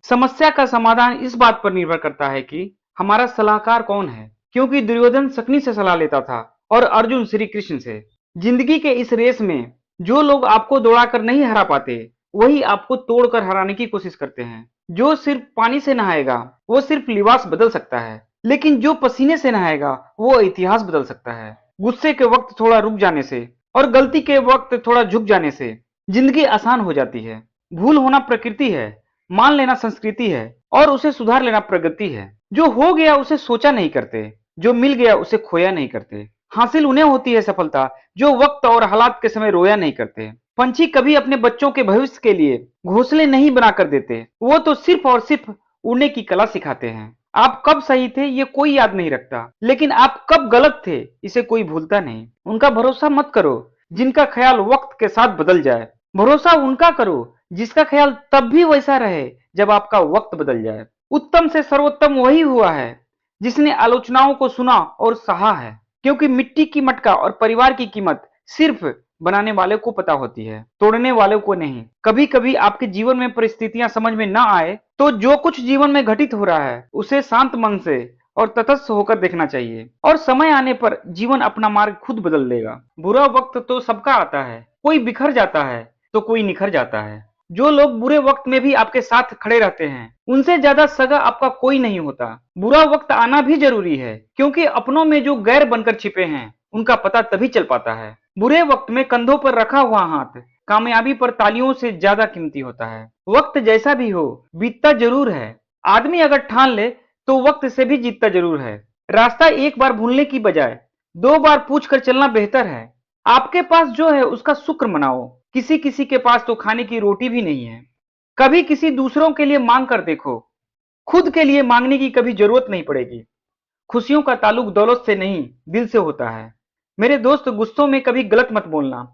समस्या का समाधान इस बात पर निर्भर करता है कि हमारा सलाहकार कौन है, क्योंकि दुर्योधन शकुनी से सलाह लेता था और अर्जुन श्री कृष्ण से। जिंदगी के इस रेस में जो लोग आपको दौड़ाकर नहीं हरा पाते, वही आपको तोड़कर हराने की कोशिश करते हैं। जो सिर्फ पानी से नहाएगा वो सिर्फ लिबास बदल सकता है, लेकिन जो पसीने से नहाएगा वो इतिहास बदल सकता है। गुस्से के वक्त थोड़ा रुक जाने से और गलती के वक्त थोड़ा झुक जाने से जिंदगी आसान हो जाती है। भूल होना प्रकृति है, मान लेना संस्कृति है और उसे सुधार लेना प्रगति है। जो हो गया उसे सोचा नहीं करते, जो मिल गया उसे खोया नहीं करते। हासिल उन्हें होती है सफलता जो वक्त और हालात के समय रोया नहीं करते। पंछी कभी अपने बच्चों के भविष्य के लिए घोंसले नहीं बना कर देते, वो तो सिर्फ और सिर्फ उड़ने की कला सिखाते हैं। आप कब सही थे ये कोई याद नहीं रखता, लेकिन आप कब गलत थे इसे कोई भूलता नहीं। उनका भरोसा मत करो जिनका ख्याल वक्त के साथ बदल जाए, भरोसा उनका करो जिसका ख्याल तब भी वैसा रहे जब आपका वक्त बदल जाए। उत्तम से सर्वोत्तम वही हुआ है जिसने आलोचनाओं को सुना और सहा है, क्योंकि मिट्टी की मटका और परिवार की कीमत सिर्फ बनाने वाले को पता होती है, तोड़ने वाले को नहीं। कभी कभी आपके जीवन में परिस्थितियां समझ में ना आए तो जो कुछ जीवन में घटित हो रहा है उसे शांत मन से और तटस्थ होकर देखना चाहिए, और समय आने पर जीवन अपना मार्ग खुद बदल देगा। बुरा वक्त तो सबका आता है, कोई बिखर जाता है तो कोई निखर जाता है। जो लोग बुरे वक्त में भी आपके साथ खड़े रहते हैं उनसे ज्यादा सगा आपका कोई नहीं होता। बुरा वक्त आना भी जरूरी है, क्योंकि अपनों में जो गैर बनकर छिपे हैं उनका पता तभी चल पाता है। बुरे वक्त में कंधों पर रखा हुआ हाथ कामयाबी पर तालियों से ज्यादा कीमती होता है। वक्त जैसा भी हो बीतता जरूर है, आदमी अगर ठान ले तो वक्त से भी जीतता जरूर है। रास्ता एक बार भूलने की बजाय 2 बार पूछ कर चलना बेहतर है। आपके पास जो है उसका शुक्र मनाओ, किसी किसी के पास तो खाने की रोटी भी नहीं है। कभी किसी दूसरों के लिए मांग कर देखो, खुद के लिए मांगने की कभी जरूरत नहीं पड़ेगी। खुशियों का ताल्लुक दौलत से नहीं दिल से होता है। मेरे दोस्त, गुस्सों में कभी गलत मत बोलना।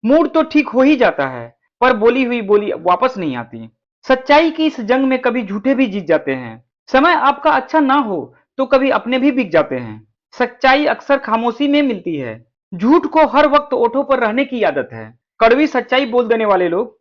मूड तो ठीक हो ही जाता है पर बोली हुई बोली वापस नहीं आती। सच्चाई की इस जंग में कभी झूठे भी जीत जाते हैं। समय आपका अच्छा ना हो तो कभी अपने भी बिक जाते हैं। सच्चाई अक्सर खामोशी में मिलती है। झूठ को हर वक्त ओठों पर रहने की आदत है। कड़वी सच्चाई बोल देने वाले लोग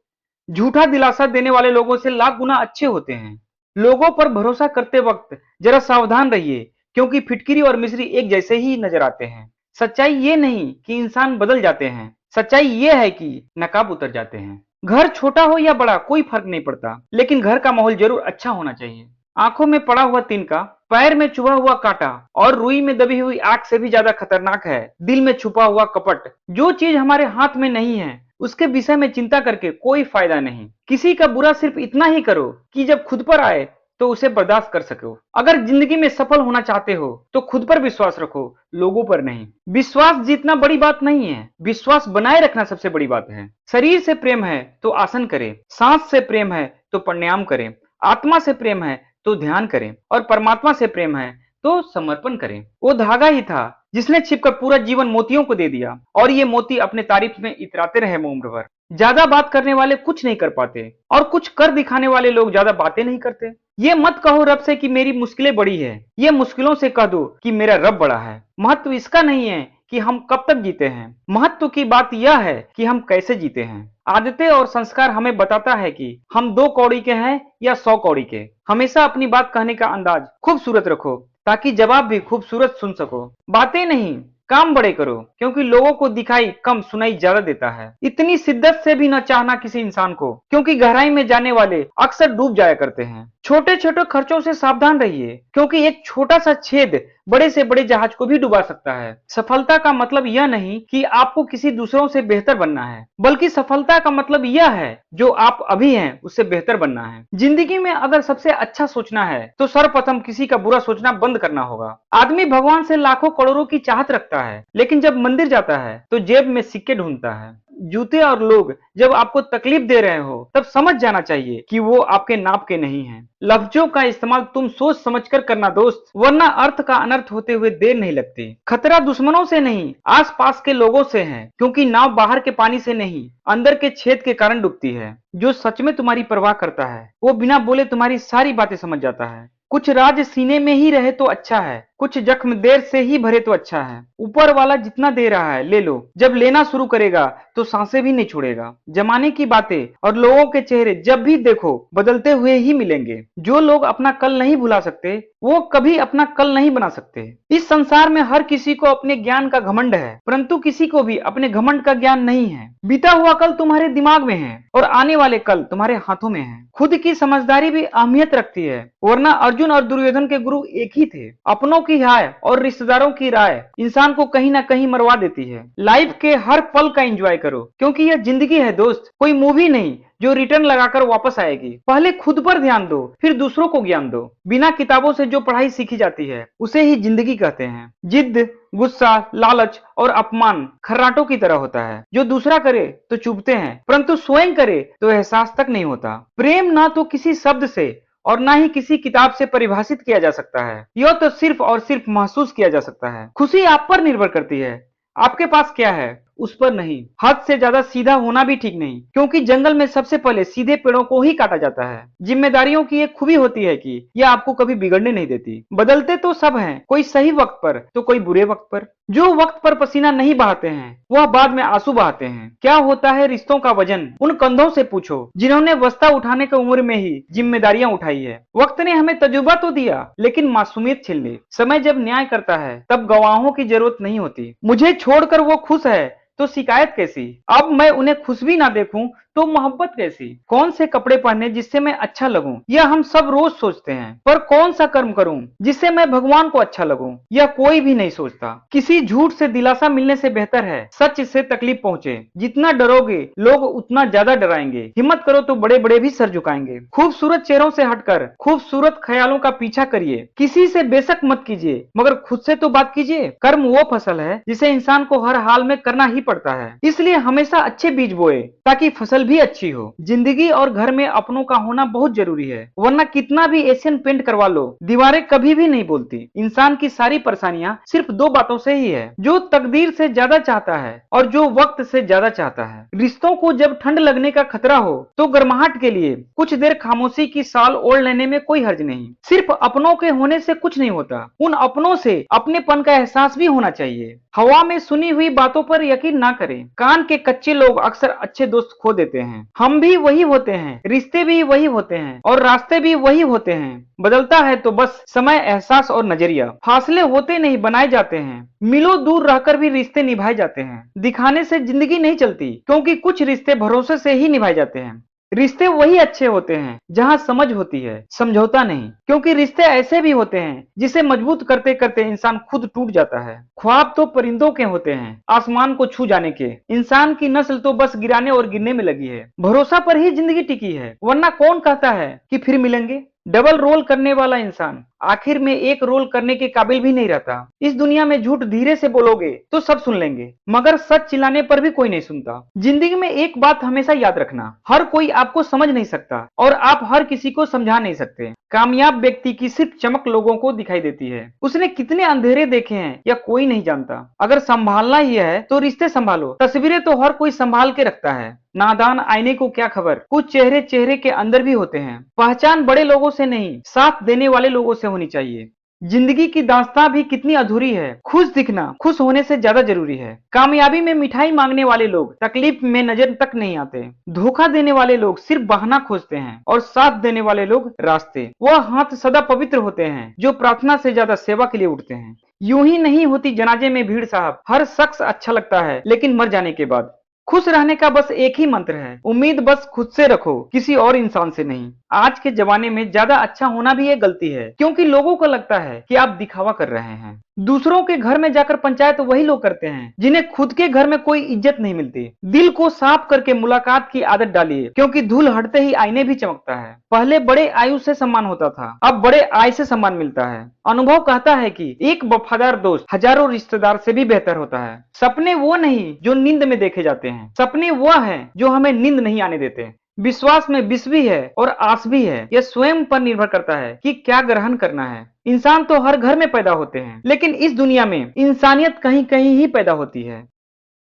झूठा दिलासा देने वाले लोगों से लाख गुना अच्छे होते हैं। लोगों पर भरोसा करते वक्त जरा सावधान रहिए, क्योंकि फिटकिरी और मिस्री एक जैसे ही नजर आते हैं। सच्चाई ये नहीं कि इंसान बदल जाते हैं, सच्चाई ये है कि नकाब उतर जाते हैं। घर छोटा हो या बड़ा कोई फर्क नहीं पड़ता, लेकिन घर का माहौल जरूर अच्छा होना चाहिए। आंखों में पड़ा हुआ तिनका, पैर में चुभा हुआ कांटा और रुई में दबी हुई आग से भी ज्यादा खतरनाक है दिल में छुपा हुआ कपट। जो चीज हमारे हाथ में नहीं है उसके विषय में चिंता करके कोई फायदा नहीं। किसी का बुरा सिर्फ इतना ही करो कि जब खुद पर आए तो उसे बर्दाश्त कर सको। अगर जिंदगी में सफल होना चाहते हो तो खुद पर विश्वास रखो, लोगों पर नहीं। विश्वास जीतना बड़ी बात नहीं है, विश्वास बनाए रखना सबसे बड़ी बात है। शरीर से प्रेम है तो आसन करें, सांस से प्रेम है तो प्राणायाम करें, आत्मा से प्रेम है तो ध्यान करें, और परमात्मा से प्रेम है तो समर्पण करें। वो धागा ही था जिसने छिपकर पूरा जीवन मोतियों को दे दिया, और ये मोती अपने तारीफ में इतराते रहे उम्र भर। ज्यादा बात करने वाले कुछ नहीं कर पाते, और कुछ कर दिखाने वाले लोग ज्यादा बातें नहीं करते। ये मत कहो रब से कि मेरी मुश्किलें बड़ी है, ये मुश्किलों से कह दो कि मेरा रब बड़ा है। महत्व इसका नहीं है कि हम कब तक जीते हैं, महत्व की बात यह है कि हम कैसे जीते हैं। आदतें और संस्कार हमें बताता है कि हम 2 कौड़ी के हैं या 100 कौड़ी के। हमेशा अपनी बात कहने का अंदाज खूबसूरत रखो ताकि जवाब भी खूबसूरत सुन सको। बातें नहीं, काम बड़े करो, क्योंकि लोगों को दिखाई कम सुनाई ज्यादा देता है। इतनी शिद्दत से भी न चाहना किसी इंसान को, क्योंकि गहराई में जाने वाले अक्सर डूब जाया करते हैं। छोटे छोटे खर्चों से सावधान रहिए, क्योंकि एक छोटा सा छेद बड़े से बड़े जहाज को भी डुबा सकता है। सफलता का मतलब यह नहीं कि आपको किसी दूसरों से बेहतर बनना है, बल्कि सफलता का मतलब यह है जो आप अभी हैं उससे बेहतर बनना है। जिंदगी में अगर सबसे अच्छा सोचना है तो सर्वप्रथम किसी का बुरा सोचना बंद करना होगा। आदमी भगवान से लाखों करोड़ों की चाहत रखता है, लेकिन जब मंदिर जाता है तो जेब में सिक्के ढूंढता है। जूते और लोग जब आपको तकलीफ दे रहे हो तब समझ जाना चाहिए कि वो आपके नाप के नहीं हैं। लफ्जों का इस्तेमाल तुम सोच समझकर करना दोस्त, वरना अर्थ का अनर्थ होते हुए देर नहीं लगती। खतरा दुश्मनों से नहीं, आसपास के लोगों से है, क्योंकि नाव बाहर के पानी से नहीं अंदर के छेद के कारण डूबती है। जो सच में तुम्हारी परवाह करता है वो बिना बोले तुम्हारी सारी बातें समझ जाता है। कुछ राज सीने में ही रहे तो अच्छा है, कुछ जख्म देर से ही भरे तो अच्छा है। ऊपर वाला जितना दे रहा है ले लो, जब लेना शुरू करेगा तो सांसें भी नहीं छोड़ेगा। जमाने की बातें और लोगों के चेहरे जब भी देखो बदलते हुए ही मिलेंगे। जो लोग अपना कल नहीं भुला सकते वो कभी अपना कल नहीं बना सकते। इस संसार में हर किसी को अपने ज्ञान का घमंड है, परंतु किसी को भी अपने घमंड का ज्ञान नहीं है। बीता हुआ कल तुम्हारे दिमाग में है और आने वाले कल तुम्हारे हाथों में है। खुद की समझदारी भी अहमियत रखती है, वरना अर्जुन और दुर्योधन के गुरु एक ही थे। अपनों की हाय और रिश्तेदारों की राय इंसान को कहीं ना कहीं मरवा देती है। लाइफ के हर पल का एंजॉय करो, क्योंकि यह जिंदगी है दोस्त, कोई मूवी नहीं जो रिटर्न लगाकर वापस आएगी। पहले खुद पर ध्यान दो, फिर दूसरों को ज्ञान दो। बिना किताबों से जो पढ़ाई सीखी जाती है उसे ही जिंदगी कहते हैं। जिद, गुस्सा, लालच और अपमान खर्राटों की तरह होता है, जो दूसरा करे तो चुभते हैं, परंतु स्वयं करे तो एहसास तक नहीं होता। प्रेम ना तो किसी शब्द से और ना ही किसी किताब से परिभाषित किया जा सकता है, यह तो सिर्फ और सिर्फ महसूस किया जा सकता है। खुशी आप पर निर्भर करती है, आपके पास क्या है उस पर नहीं। हद से ज्यादा सीधा होना भी ठीक नहीं, क्योंकि जंगल में सबसे पहले सीधे पेड़ों को ही काटा जाता है। जिम्मेदारियों की एक खूबी होती है कि यह आपको कभी बिगड़ने नहीं देती। बदलते तो सब हैं, कोई सही वक्त पर तो कोई बुरे वक्त पर। जो वक्त पर पसीना नहीं बहाते हैं वह बाद में आंसू बहाते हैं। क्या होता है रिश्तों का वजन, उन कंधों से पूछो जिन्होंने बस्ता उठाने की उम्र में ही जिम्मेदारियां उठाई है। वक्त ने हमें तजुर्बा तो दिया, लेकिन मासूमियत छीन ली। समय जब न्याय करता है तब गवाहों की जरूरत नहीं होती। मुझे छोड़कर वो खुश है तो शिकायत कैसी, अब मैं उन्हें खुश भी ना देखूं तो मोहब्बत कैसी। कौन से कपड़े पहने जिससे मैं अच्छा लगूं, यह हम सब रोज सोचते हैं, पर कौन सा कर्म करूं जिससे मैं भगवान को अच्छा लगूं, यह कोई भी नहीं सोचता। किसी झूठ से दिलासा मिलने से बेहतर है सच से तकलीफ पहुंचे। जितना डरोगे लोग उतना ज्यादा डराएंगे। हिम्मत करो तो बड़े बड़े भी सर झुकाएंगे। खूबसूरत चेहरों से हटकर खूबसूरत ख्यालों का पीछा करिए। किसी से बेशक मत कीजिए, मगर खुद से तो बात कीजिए। कर्म वो फसल है जिसे इंसान को हर हाल में करना ही पड़ता है, इसलिए हमेशा अच्छे बीज बोए ताकि फसल भी अच्छी हो। जिंदगी और घर में अपनों का होना बहुत जरूरी है, वरना कितना भी एशियन पेंट करवा लो दीवारें कभी भी नहीं बोलती। इंसान की सारी परेशानियां सिर्फ दो बातों से ही है, जो तकदीर से ज्यादा चाहता है और जो वक्त से ज्यादा चाहता है। रिश्तों को जब ठंड लगने का खतरा हो तो गर्माहट के लिए कुछ देर खामोशी की साल ओढ़ लेने में कोई हर्ज नहीं। सिर्फ अपनों के होने से कुछ नहीं होता, उन अपनों से अपनेपन का एहसास भी होना चाहिए। हवा में सुनी हुई बातों पर यकीन ना करें। कान के कच्चे लोग अक्सर अच्छे दोस्त खो देते हैं। हम भी वही होते हैं, रिश्ते भी वही होते हैं और रास्ते भी वही होते हैं। बदलता है तो बस समय, एहसास और नजरिया। फासले होते नहीं बनाए जाते हैं। मिलो दूर रहकर भी रिश्ते निभाए जाते हैं। दिखाने से जिंदगी नहीं चलती, क्योंकि कुछ रिश्ते भरोसे से ही निभाए जाते हैं। रिश्ते वही अच्छे होते हैं जहां समझ होती है, समझौता नहीं, क्योंकि रिश्ते ऐसे भी होते हैं जिसे मजबूत करते करते इंसान खुद टूट जाता है। ख्वाब तो परिंदों के होते हैं, आसमान को छू जाने के। इंसान की नस्ल तो बस गिराने और गिरने में लगी है। भरोसा पर ही जिंदगी टिकी है, वरना कौन कहता है कि फिर मिलेंगे। डबल रोल करने वाला इंसान आखिर में एक रोल करने के काबिल भी नहीं रहता। इस दुनिया में झूठ धीरे से बोलोगे तो सब सुन लेंगे, मगर सच चिल्लाने पर भी कोई नहीं सुनता। जिंदगी में एक बात हमेशा याद रखना, हर कोई आपको समझ नहीं सकता और आप हर किसी को समझा नहीं सकते। कामयाब व्यक्ति की सिर्फ चमक लोगों को दिखाई देती है, उसने कितने अंधेरे देखे हैं यह कोई नहीं जानता। अगर संभालना ही है तो रिश्ते संभालो। तस्वीरें तो हर कोई संभाल के रखता है, नादान आईने को क्या खबर। कुछ चेहरे चेहरे के अंदर भी होते हैं। पहचान बड़े लोगों से नहीं, साथ देने वाले लोगों से होनी चाहिए। जिंदगी की दास्तां भी कितनी अधूरी है। खुश दिखना खुश होने से ज्यादा जरूरी है। कामयाबी में मिठाई मांगने वाले लोग तकलीफ में नजर तक नहीं आते। धोखा देने वाले लोग सिर्फ बहाना खोजते हैं और साथ देने वाले लोग रास्ते। वह हाथ सदा पवित्र होते हैं जो प्रार्थना से ज्यादा सेवा के लिए उठते हैं। यूं ही नहीं होती जनाजे में भीड़ साहब। हर शख्स अच्छा लगता है लेकिन मर जाने के बाद। खुश रहने का बस एक ही मंत्र है, उम्मीद बस खुद से रखो, किसी और इंसान से नहीं। आज के जमाने में ज्यादा अच्छा होना भी एक गलती है, क्योंकि लोगों को लगता है कि आप दिखावा कर रहे हैं। दूसरों के घर में जाकर पंचायत वही लोग करते हैं जिन्हें खुद के घर में कोई इज्जत नहीं मिलती। दिल को साफ करके मुलाकात की आदत डालिए, क्योंकि धूल हटते ही आईने भी चमकता है। पहले बड़े आयु से सम्मान होता था, अब बड़े आय से सम्मान मिलता है। अनुभव कहता है कि एक वफादार दोस्त हजारों रिश्तेदार से भी बेहतर होता है। सपने वो नहीं जो नींद में देखे जाते हैं, सपने वो हैं जो हमें नींद नहीं आने देते। विश्वास में विष भी है और आस भी है। यह स्वयं पर निर्भर करता है कि क्या ग्रहण करना है। इंसान तो हर घर में पैदा होते हैं, लेकिन इस दुनिया में इंसानियत कहीं कहीं ही पैदा होती है।